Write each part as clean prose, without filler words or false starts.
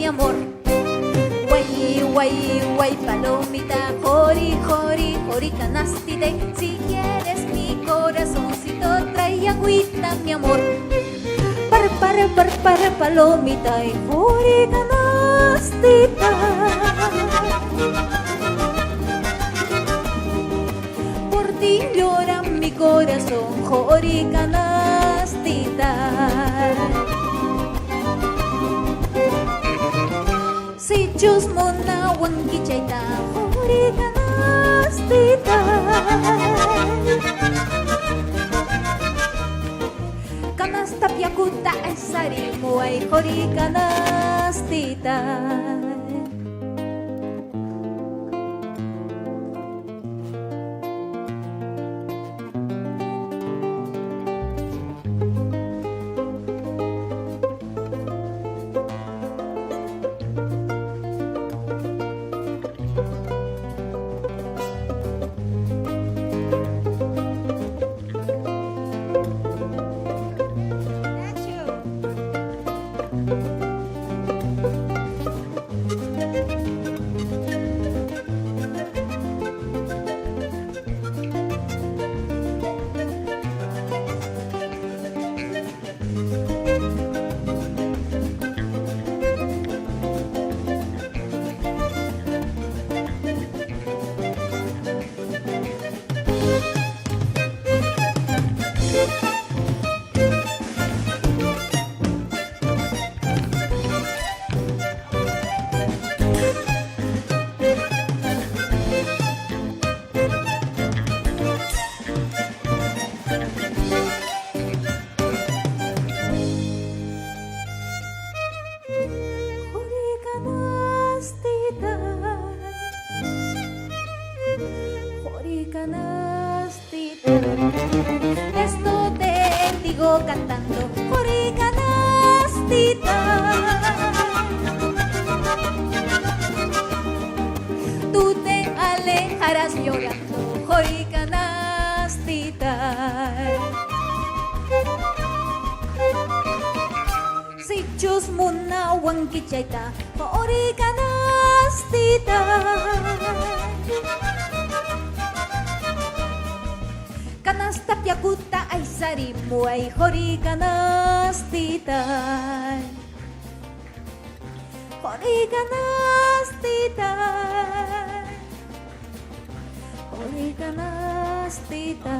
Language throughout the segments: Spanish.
mi amor. Guay, guay, guay, palomita, jori, jori, jori, canastite. Si quieres mi corazoncito, trae agüita, mi amor. Par, palomita, y jori, canastita. Por ti llora mi corazón, jori, canastita. Si chusmona wankichayta jori canastita. Canasta piakuta esarimu ay jori canastita. Canastita, esto te digo cantando, jori canastita. Tú te alejarás llorando, jori canastita. Si chusmuna wankichayta, jori canastita. Canasta piakuta ay sarimu ay jori canastita. Jori canastita. Jori canastita.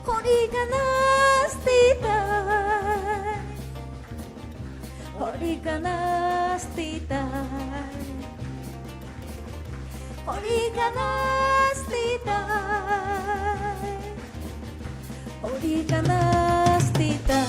Jori canastita. Jori canastita. Jori canastita. Jori canastita.